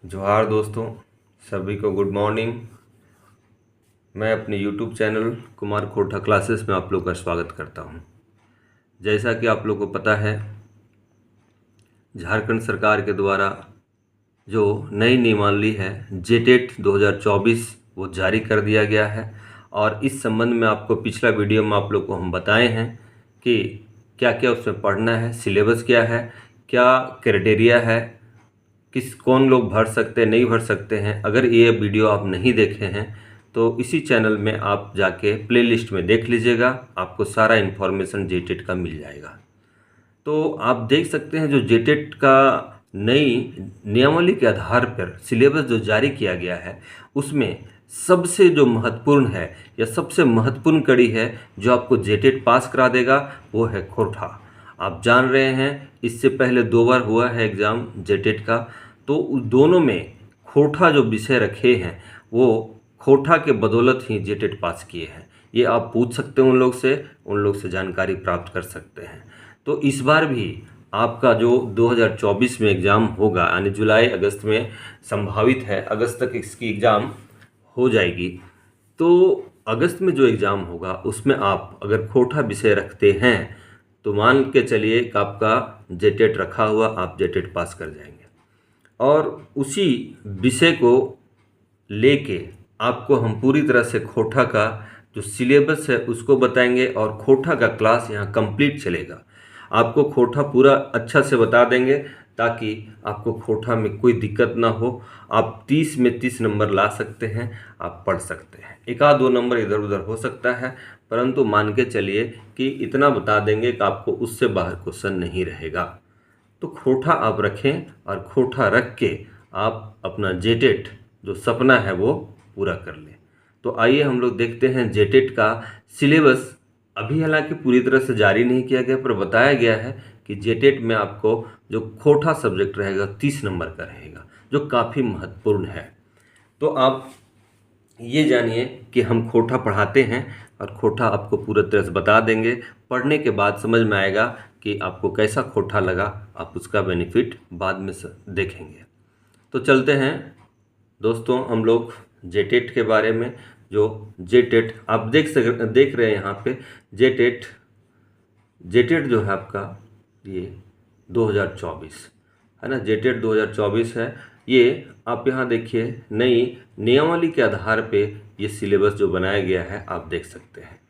जोहार दोस्तों, सभी को गुड मॉर्निंग। मैं अपने यूट्यूब चैनल कुमार खोटा क्लासेस में आप लोग का स्वागत करता हूं। जैसा कि आप लोग को पता है, झारखंड सरकार के द्वारा जो नई नियमावली है जेटेट 2024 वो जारी कर दिया गया है। और इस संबंध में आपको पिछला वीडियो में आप लोग को हम बताए हैं कि क्या क्या उसमें पढ़ना है, सिलेबस क्या है, क्या क्राइटेरिया है, कौन लोग भर सकते हैं, नहीं भर सकते हैं। अगर ये वीडियो आप नहीं देखे हैं तो इसी चैनल में आप जाके प्लेलिस्ट में देख लीजिएगा, आपको सारा इन्फॉर्मेशन जेटेट का मिल जाएगा। तो आप देख सकते हैं जो जेटेट का नई नियमावली के आधार पर सिलेबस जो जारी किया गया है उसमें सबसे जो महत्वपूर्ण है या सबसे महत्वपूर्ण कड़ी है जो आपको जेटेट पास करा देगा वो है खोटा। आप जान रहे हैं इससे पहले 2 बार हुआ है एग्ज़ाम जेटेट का, तो उस दोनों में खोटा जो विषय रखे हैं वो खोटा के बदौलत ही जेटेट पास किए हैं। ये आप पूछ सकते हैं उन लोग से जानकारी प्राप्त कर सकते हैं। तो इस बार भी आपका जो 2024 में एग्ज़ाम होगा यानी जुलाई अगस्त में संभावित है, अगस्त तक इसकी एग्ज़ाम हो जाएगी। तो अगस्त में जो एग्ज़ाम होगा उसमें आप अगर खोटा विषय रखते हैं तो मान के चलिए कि आपका जेटेट रखा हुआ, आप जेटेट पास कर जाएंगे। और उसी विषय को लेके आपको हम पूरी तरह से खोटा का जो सिलेबस है उसको बताएंगे और खोटा का क्लास यहाँ कंप्लीट चलेगा। आपको खोटा पूरा अच्छा से बता देंगे ताकि आपको खोटा में कोई दिक्कत ना हो। आप 30 में 30 नंबर ला सकते हैं, आप पढ़ सकते हैं। एक आध 2 नंबर इधर उधर हो सकता है, परंतु मान के चलिए कि इतना बता देंगे कि आपको उससे बाहर क्वेश्चन नहीं रहेगा। तो खोटा आप रखें और खोटा रख के आप अपना जेटेट जो सपना है वो पूरा कर लें। तो आइए हम लोग देखते हैं जेटेट का सिलेबस। अभी हालांकि पूरी तरह से जारी नहीं किया गया, पर बताया गया है कि जेटेट में आपको जो खोटा सब्जेक्ट रहेगा 30 नंबर का रहेगा, जो काफ़ी महत्वपूर्ण है। तो आप ये जानिए कि हम खोटा पढ़ाते हैं और खोटा आपको पूरी तरह से बता देंगे। पढ़ने के बाद समझ में आएगा कि आपको कैसा खोटा लगा, आप उसका बेनिफिट बाद में देखेंगे। तो चलते हैं दोस्तों हम लोग जेटेट के बारे में। जो जेटेट आप देख रहे हैं यहाँ पे जेटेट जो है आपका ये 2024 है ना, जेटेट 2024 है। ये आप यहाँ देखिए नई नियमावली के आधार पे ये सिलेबस जो बनाया गया है आप देख सकते हैं।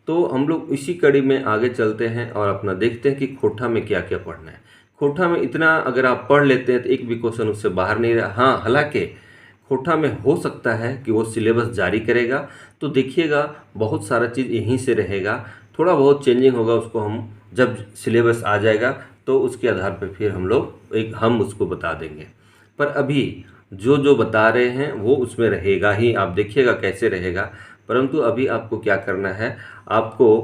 तो हम लोग इसी कड़ी में आगे चलते हैं और अपना देखते हैं कि खोटा में क्या क्या पढ़ना है। खोटा में इतना अगर आप पढ़ लेते हैं तो एक भी क्वेश्चन उससे बाहर नहीं रहा। हाँ, हालांकि खोटा में हो सकता है कि वो सिलेबस जारी करेगा तो देखिएगा बहुत सारा चीज़ यहीं से रहेगा, थोड़ा बहुत चेंजिंग होगा, उसको हम जब सिलेबस आ जाएगा तो उसके आधार पर फिर हम उसको बता देंगे। पर अभी जो जो बता रहे हैं वो उसमें रहेगा ही, आप देखिएगा कैसे रहेगा। परंतु अभी आपको क्या करना है, आपको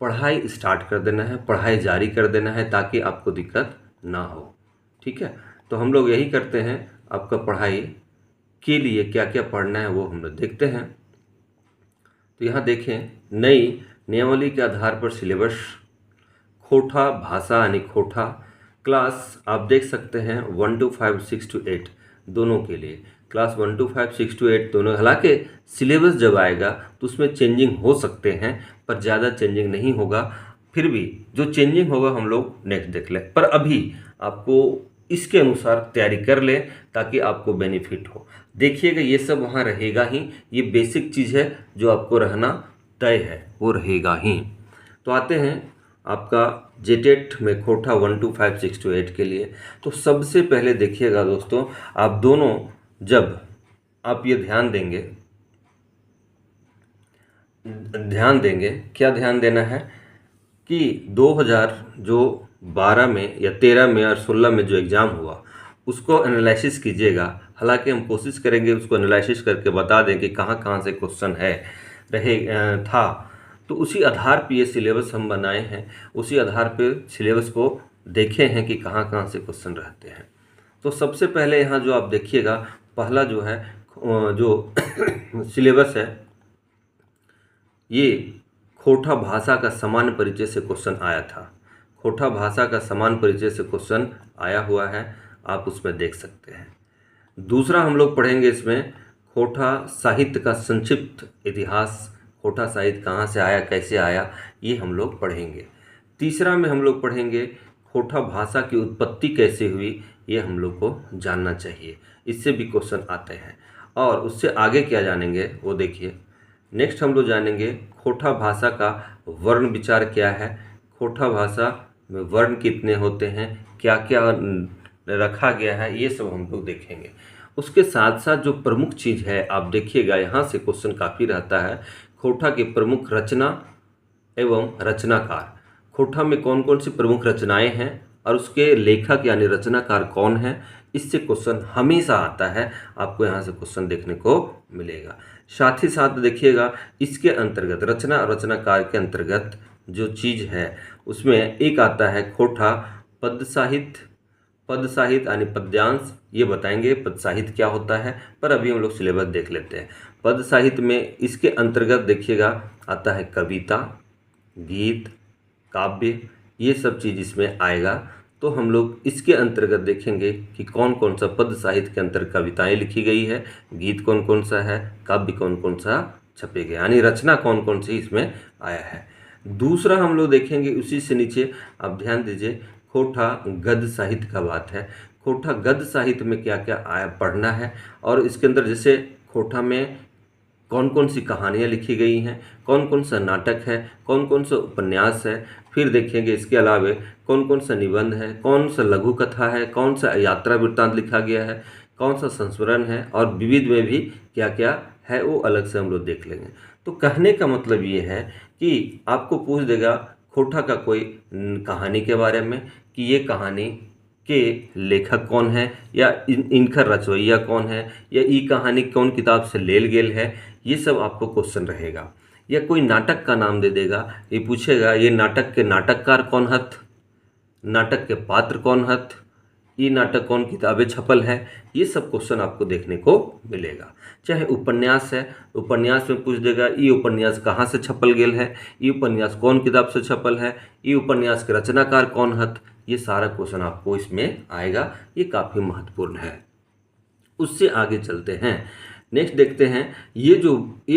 पढ़ाई स्टार्ट कर देना है, पढ़ाई जारी कर देना है ताकि आपको दिक्कत ना हो। ठीक है, तो हम लोग यही करते हैं। आपका पढ़ाई के लिए क्या क्या पढ़ना है वो हम लोग देखते हैं। तो यहाँ देखें नई नियमावली के आधार पर सिलेबस खोटा भाषा यानी खोटा क्लास आप देख सकते हैं 1 to 5 6 to 8 दोनों के लिए। क्लास 1 to 5 6 to 8 दोनों, हालांकि सिलेबस जब आएगा तो उसमें चेंजिंग हो सकते हैं पर ज़्यादा चेंजिंग नहीं होगा। फिर भी जो चेंजिंग होगा हम लोग नेक्स्ट देख लें, पर अभी आपको इसके अनुसार तैयारी कर लें ताकि आपको बेनिफिट हो। देखिएगा ये सब वहाँ रहेगा ही, ये बेसिक चीज़ है जो आपको रहना तय है वो रहेगा ही। तो आते हैं आपका जेटेट में खोटा 1 to 5 6 to 8 के लिए। तो सबसे पहले देखिएगा दोस्तों, आप दोनों जब आप ये ध्यान देंगे क्या ध्यान देना है कि 2012 में या 13 में और 16 में जो एग्ज़ाम हुआ उसको एनालिसिस कीजिएगा। हालांकि हम कोशिश करेंगे उसको एनालिसिस करके बता दें कि कहाँ कहाँ से क्वेश्चन था। तो उसी आधार पे ये सिलेबस हम बनाए हैं, उसी आधार पे सिलेबस को देखे हैं कि कहाँ कहाँ से क्वेश्चन रहते हैं। तो सबसे पहले यहाँ जो आप देखिएगा पहला जो है जो सिलेबस है ये खोटा भाषा का सामान्य परिचय से क्वेश्चन आया था। खोटा भाषा का सामान्य परिचय से क्वेश्चन आया हुआ है, आप उसमें देख सकते हैं। दूसरा हम लोग पढ़ेंगे इसमें खोटा साहित्य का संक्षिप्त इतिहास, खोटा साहित्य कहाँ से आया, कैसे आया, ये हम लोग पढ़ेंगे। तीसरा में हम लोग पढ़ेंगे खोटा भाषा की उत्पत्ति कैसे हुई, ये हम लोग को जानना चाहिए, इससे भी क्वेश्चन आते हैं। और उससे आगे क्या जानेंगे वो देखिए। नेक्स्ट हम लोग जानेंगे खोटा भाषा का वर्ण विचार क्या है, खोटा भाषा में वर्ण कितने होते हैं, क्या क्या रखा गया है, ये सब हम लोग देखेंगे। उसके साथ साथ जो प्रमुख चीज़ है आप देखिएगा, यहाँ से क्वेश्चन काफ़ी रहता है, खोटा की प्रमुख रचना एवं रचनाकार। खोटा में कौन कौन सी प्रमुख रचनाएं हैं और उसके लेखक यानी रचनाकार कौन है, इससे क्वेश्चन हमेशा आता है, आपको यहाँ से क्वेश्चन देखने को मिलेगा। साथ ही साथ देखिएगा इसके अंतर्गत रचना और रचनाकार के अंतर्गत जो चीज़ है उसमें एक आता है खोटा पद साहित्य। पद साहित्य यानी पद्यांश, ये बताएंगे पद साहित्य क्या होता है, पर अभी हम लोग सिलेबस देख लेते हैं। पद साहित्य में इसके अंतर्गत देखिएगा आता है कविता, गीत, काव्य, ये सब चीज़ इसमें आएगा। तो हम लोग इसके अंतर्गत देखेंगे कि कौन कौन सा पद साहित्य के अंतर्गत कविताएं लिखी गई है, गीत कौन कौन सा है, काव्य कौन कौन सा छपे गए, यानी रचना कौन कौन सी इसमें आया है। दूसरा हम लोग देखेंगे उसी से नीचे, आप ध्यान दीजिए, खोटा गद्य साहित्य का बात है। खोटा गद्य साहित्य में क्या क्या आया पढ़ना है, और इसके अंदर जैसे खोटा में कौन कौन सी कहानियाँ लिखी गई हैं, कौन कौन सा नाटक है, कौन कौन सा उपन्यास है, फिर देखेंगे इसके अलावे कौन कौन सा निबंध है, कौन सा लघु कथा है, कौन सा यात्रा वृत्तांत लिखा गया है, कौन सा संस्मरण है, और विविध में भी क्या क्या है वो अलग से हम लोग देख लेंगे। तो कहने का मतलब ये है कि आपको पूछ देगा खोटा का कोई कहानी के बारे में कि ये कहानी के लेखक कौन है, या इनका रचवैया कौन है, या ये कहानी कौन किताब से लेल गेल है, ये सब आपको क्वेश्चन रहेगा। या कोई नाटक का नाम दे देगा, ये पूछेगा ये नाटक के नाटककार कौन हथ, नाटक के पात्र कौन हथ, ये नाटक कौन किताबें छपल है, ये सब क्वेश्चन आपको देखने को मिलेगा। चाहे उपन्यास है, उपन्यास में पूछ देगा ये उपन्यास कहाँ से छपल गेल है, ये उपन्यास कौन किताब से छपल है, ये उपन्यास के रचनाकार कौन हथ, ये सारा क्वेश्चन आपको इसमें आएगा। ये काफ़ी महत्वपूर्ण है। उससे आगे चलते हैं, नेक्स्ट देखते हैं, ये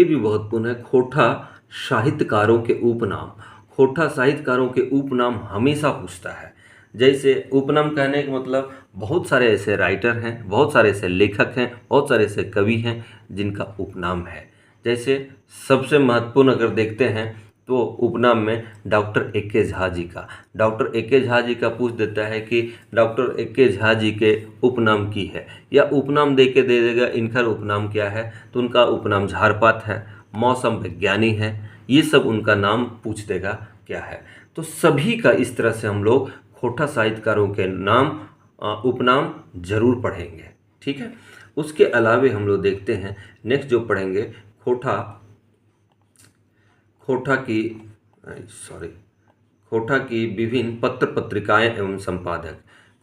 भी बहुत पूर्ण है, खोटा साहित्यकारों के उपनाम। खोटा साहित्यकारों के उपनाम हमेशा पूछता है। जैसे उपनाम कहने का मतलब बहुत सारे ऐसे राइटर हैं, बहुत सारे ऐसे लेखक हैं, बहुत सारे ऐसे कवि हैं जिनका उपनाम है। जैसे सबसे महत्वपूर्ण अगर देखते हैं तो उपनाम में डॉक्टर ए.के. झा जी का, डॉक्टर ए.के. झा जी का पूछ देता है कि डॉक्टर ए.के. झा जी के उपनाम की है, या उपनाम दे के दे देगा इनका उपनाम क्या है, तो उनका उपनाम झारपात है, मौसम विज्ञानी है, ये सब उनका नाम पूछ देगा क्या है। तो सभी का इस तरह से हम लोग खोटा साहित्यकारों के नाम उपनाम जरूर पढ़ेंगे, ठीक है। उसके अलावे हम लोग देखते हैं नेक्स्ट जो पढ़ेंगे, खोटा की विभिन्न पत्र पत्रिकाएं एवं संपादक।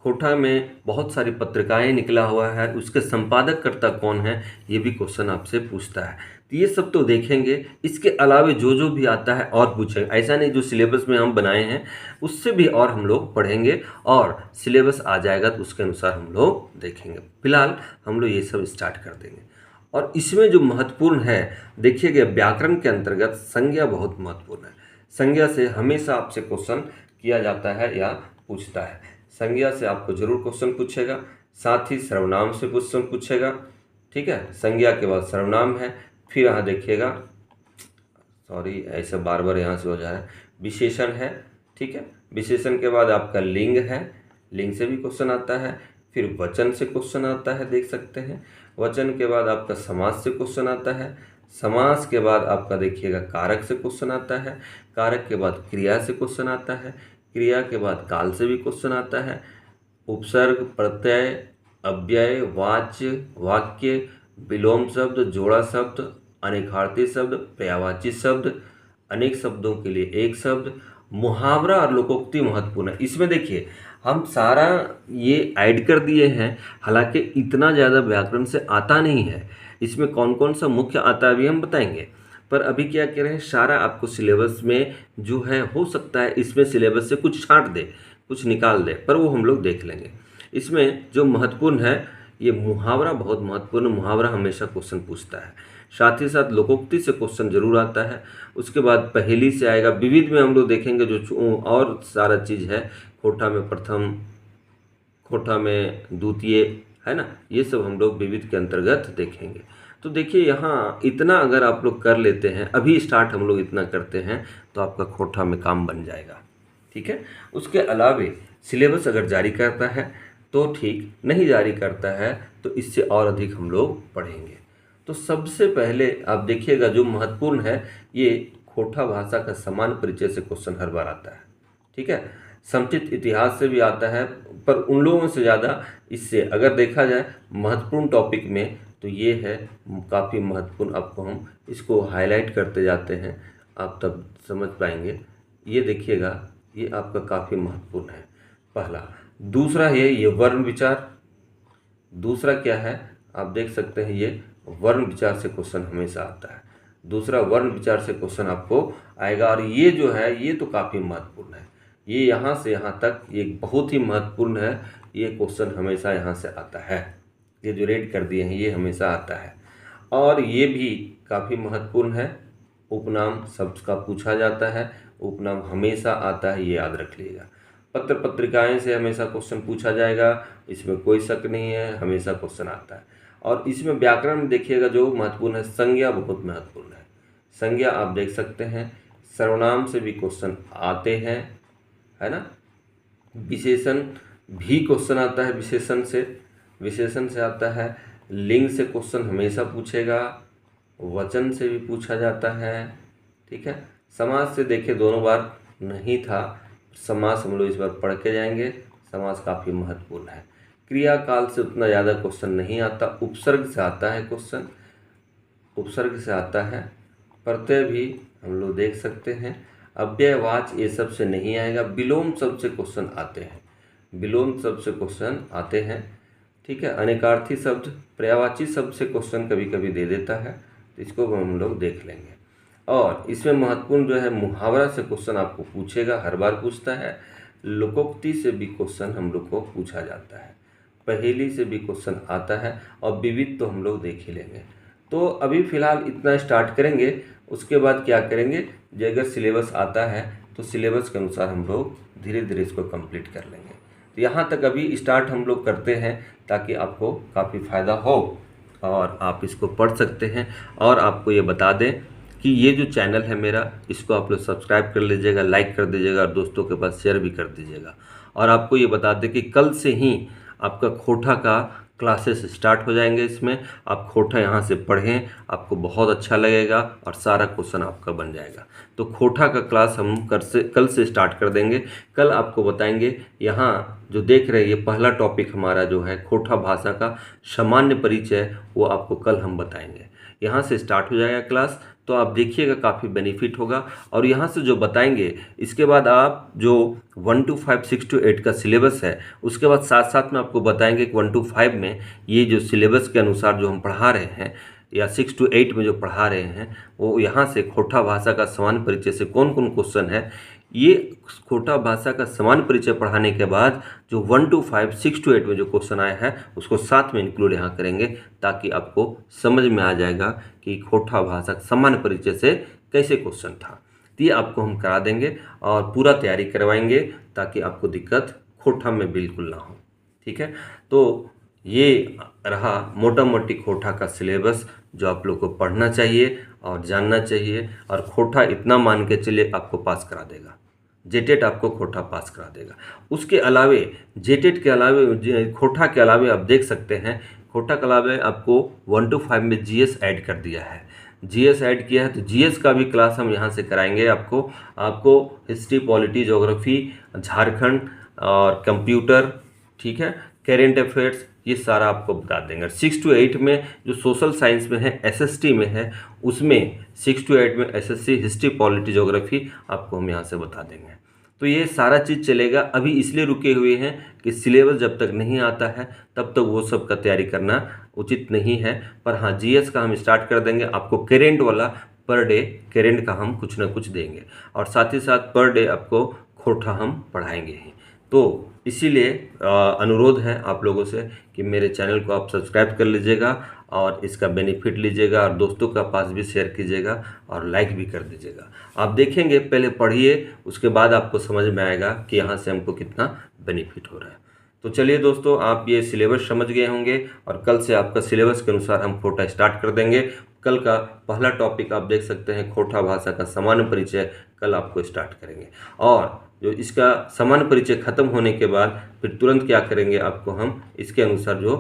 खोटा में बहुत सारी पत्रिकाएं निकला हुआ है, उसके संपादक कर्ता कौन है, ये भी क्वेश्चन आपसे पूछता है। तो ये सब तो देखेंगे। इसके अलावे जो भी आता है और पूछेंगे, ऐसा नहीं जो सिलेबस में हम बनाए हैं उससे भी और हम लोग पढ़ेंगे, और सिलेबस आ जाएगा तो उसके अनुसार हम लोग देखेंगे। फिलहाल हम लोग ये सब स्टार्ट कर देंगे। और इसमें जो महत्वपूर्ण है देखिएगा, व्याकरण के अंतर्गत संज्ञा बहुत महत्वपूर्ण है। संज्ञा से हमेशा आपसे क्वेश्चन किया जाता है या पूछता है। संज्ञा से आपको जरूर क्वेश्चन पूछेगा, साथ ही सर्वनाम से क्वेश्चन पूछेगा, ठीक है। संज्ञा के बाद सर्वनाम है, फिर यहाँ देखिएगा, सॉरी ऐसे बार बार यहाँ से हो जा रहा है, विशेषण है, ठीक है। विशेषण के बाद आपका लिंग है, लिंग से भी क्वेश्चन आता है, फिर वचन से क्वेश्चन आता है, देख सकते हैं। वचन के बाद आपका समास से क्वेश्चन आता है, समास के बाद आपका देखिएगा कारक से क्वेश्चन आता है, कारक के बाद क्रिया से क्वेश्चन आता है, क्रिया के बाद काल से भी क्वेश्चन आता है, उपसर्ग, प्रत्यय, अव्यय, वाच्य, वाक्य, विलोम शब्द, जोड़ा शब्द, अनेकार्थी शब्द, पर्यायवाची शब्द, अनेक शब्दों के लिए एक शब्द, मुहावरा और लोकोक्ति महत्वपूर्ण है। इसमें देखिए हम सारा ये ऐड कर दिए हैं, हालांकि इतना ज़्यादा व्याकरण से आता नहीं है। इसमें कौन कौन सा मुख्य आता है अभी हम बताएंगे, पर अभी क्या कह रहे हैं, सारा आपको सिलेबस में जो है, हो सकता है इसमें सिलेबस से कुछ छांट दे, कुछ निकाल दे, पर वो हम लोग देख लेंगे। इसमें जो महत्वपूर्ण है ये मुहावरा बहुत महत्वपूर्ण, मुहावरा हमेशा क्वेश्चन पूछता है। साथ ही साथ लोकोक्ति से क्वेश्चन जरूर आता है। उसके बाद पहेली से आएगा। विविध में हम लोग देखेंगे जो और सारा चीज़ है, खोटा में प्रथम, खोटा में द्वितीय, है ना, ये सब हम लोग विविध के अंतर्गत देखेंगे। तो देखिए यहाँ इतना अगर आप लोग कर लेते हैं, अभी स्टार्ट हम लोग इतना करते हैं तो आपका खोटा में काम बन जाएगा। ठीक है। उसके अलावे सिलेबस अगर जारी करता है तो ठीक, नहीं जारी करता है तो इससे और अधिक हम लोग पढ़ेंगे। तो सबसे पहले आप देखिएगा जो महत्वपूर्ण है, ये खोटा भाषा का समान परिचय से क्वेश्चन हर बार आता है। ठीक है। समुचित इतिहास से भी आता है, पर उन लोगों से ज़्यादा इससे अगर देखा जाए महत्वपूर्ण टॉपिक में तो ये है काफ़ी महत्वपूर्ण। आपको हम इसको हाईलाइट करते जाते हैं, आप तब समझ पाएंगे। ये देखिएगा, ये आपका काफ़ी महत्वपूर्ण है, पहला। दूसरा है ये वर्ण विचार। दूसरा क्या है, आप देख सकते हैं, ये वर्ण विचार से क्वेश्चन हमेशा आता है। दूसरा वर्ण विचार से क्वेश्चन आपको आएगा, और ये जो है ये तो काफ़ी महत्वपूर्ण है। ये यहाँ से यहाँ तक ये बहुत ही महत्वपूर्ण है। ये क्वेश्चन हमेशा यहाँ से आता है, ये जो रेड कर दिए हैं ये हमेशा आता है। और ये भी काफ़ी महत्वपूर्ण है, उपनाम शब्द का पूछा जाता है, उपनाम हमेशा आता है, ये याद रख लीजिएगा। पत्र पत्रिकाएं से हमेशा क्वेश्चन पूछा जाएगा, इसमें कोई शक नहीं है, हमेशा क्वेश्चन आता है। और इसमें व्याकरण में देखिएगा जो महत्वपूर्ण है, संज्ञा बहुत महत्वपूर्ण है। संज्ञा आप देख सकते हैं, सर्वनाम से भी क्वेश्चन आते हैं, है ना। विशेषण भी क्वेश्चन आता है, विशेषण से आता है। लिंग से क्वेश्चन हमेशा पूछेगा, वचन से भी पूछा जाता है। ठीक है। समास से देखिए दोनों बार नहीं था, समास हम लोग इस बार पढ़ के जाएंगे, समास काफ़ी महत्वपूर्ण है। क्रियाकाल से उतना ज़्यादा क्वेश्चन नहीं आता, उपसर्ग से आता है क्वेश्चन, उपसर्ग से आता है। प्रत्यय भी हम लोग देख सकते हैं। अव्ययवाच्य ये सब से नहीं आएगा। विलोम शब्द से क्वेश्चन आते हैं, विलोम शब्द से क्वेश्चन आते हैं। ठीक है। अनेकार्थी शब्द, पर्यायवाची शब्द से क्वेश्चन कभी कभी दे देता है, तो इसको हम लोग देख लेंगे। और इसमें महत्वपूर्ण जो है मुहावरा से क्वेश्चन आपको पूछेगा, हर बार पूछता है। लोकोक्ति से भी क्वेश्चन हम लोग को पूछा जाता है, पहेली से भी क्वेश्चन आता है, और विविध तो हम लोग देख ही लेंगे। तो अभी फ़िलहाल इतना स्टार्ट करेंगे, उसके बाद क्या करेंगे, जो अगर सिलेबस आता है तो सिलेबस के अनुसार हम लोग धीरे धीरे इसको कंप्लीट कर लेंगे। तो यहाँ तक अभी स्टार्ट हम लोग करते हैं ताकि आपको काफ़ी फ़ायदा हो और आप इसको पढ़ सकते हैं। और आपको ये बता दें कि ये जो चैनल है मेरा, इसको आप लोग सब्सक्राइब कर लीजिएगा, लाइक कर दीजिएगा, और दोस्तों के पास शेयर भी कर दीजिएगा। और आपको ये बता दें कि कल से ही आपका खोटा का क्लासेस स्टार्ट हो जाएंगे। इसमें आप खोटा यहाँ से पढ़ें, आपको बहुत अच्छा लगेगा और सारा क्वेश्चन आपका बन जाएगा। तो खोटा का क्लास हम कल से स्टार्ट कर देंगे। कल आपको बताएंगे, यहाँ जो देख रहे हैं ये पहला टॉपिक हमारा जो है खोटा भाषा का सामान्य परिचय, वो आपको कल हम बताएंगे। यहाँ से स्टार्ट हो जाएगा क्लास, तो आप देखिएगा काफ़ी बेनिफिट होगा। और यहाँ से जो बताएंगे, इसके बाद आप जो 1 to 5, 6 to 8 का सिलेबस है, उसके बाद साथ साथ में आपको बताएंगे कि 1 to 5 में ये जो सिलेबस के अनुसार जो हम पढ़ा रहे हैं, या 6 to 8 में जो पढ़ा रहे हैं, वो यहाँ से खोटा भाषा का समान परिचय से कौन कौन क्वेश्चन है। ये खोटा भाषा का समान परिचय पढ़ाने के बाद जो 1 to 5, 6 to 8 में जो क्वेश्चन आया है उसको साथ में इंक्लूड यहाँ करेंगे, ताकि आपको समझ में आ जाएगा कि खोटा भाषा का समान परिचय से कैसे क्वेश्चन था। तो ये आपको हम करा देंगे और पूरा तैयारी करवाएंगे, ताकि आपको दिक्कत खोटा में बिल्कुल ना हो। ठीक है। तो ये रहा मोटा मोटी खोटा का सिलेबस, जो आप लोग को पढ़ना चाहिए और जानना चाहिए। और खोटा इतना मान के चलिए आपको पास करा देगा, जेटेट आपको खोटा पास करा देगा। उसके अलावे जेटेट के अलावे, खोटा के अलावे आप देख सकते हैं, खोटा के अलावे आपको 1 to 5 में जीएस ऐड कर दिया है, जीएस ऐड किया है। तो जीएस का भी क्लास हम यहाँ से कराएंगे आपको हिस्ट्री, पॉलिटी, ज्योग्राफी, झारखंड और कंप्यूटर, ठीक है, करेंट अफेयर्स, ये सारा आपको बता देंगे। 6 to 8 में जो सोशल साइंस में है, एसएसटी में है, उसमें 6 to 8 में एसएससी, हिस्ट्री, पॉलिटी, ज्योग्राफी आपको हम यहाँ से बता देंगे। तो ये सारा चीज़ चलेगा। अभी इसलिए रुके हुए हैं कि सिलेबस जब तक नहीं आता है तब तक वो सब का तैयारी करना उचित नहीं है। पर हाँ, जीएस का हम स्टार्ट कर देंगे। आपको करेंट वाला पर डे करेंट का हम कुछ ना कुछ देंगे, और साथ ही साथ पर डे आपको खोटा हम पढ़ाएंगे ही। तो इसीलिए अनुरोध है आप लोगों से कि मेरे चैनल को आप सब्सक्राइब कर लीजिएगा और इसका बेनिफिट लीजिएगा और दोस्तों का पास भी शेयर कीजिएगा और लाइक भी कर दीजिएगा। आप देखेंगे, पहले पढ़िए, उसके बाद आपको समझ में आएगा कि यहाँ से हमको कितना बेनिफिट हो रहा है। तो चलिए दोस्तों, आप ये सिलेबस समझ गए होंगे और कल से आपका सिलेबस के अनुसार हम खोटा स्टार्ट कर देंगे। कल का पहला टॉपिक आप देख सकते हैं, खोटा भाषा का सामान्य परिचय कल आपको स्टार्ट करेंगे। और जो इसका सामान्य परिचय खत्म होने के बाद फिर तुरंत क्या करेंगे, आपको हम इसके अनुसार जो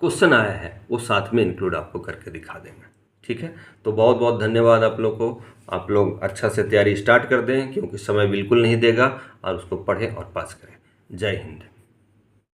क्वेश्चन आया है वो साथ में इंक्लूड आपको करके दिखा देंगे। ठीक है, तो बहुत बहुत धन्यवाद आप लोग को। आप लोग अच्छा से तैयारी स्टार्ट कर दें, क्योंकि समय बिल्कुल नहीं देगा, और उसको पढ़ें और पास करें। जय हिंद।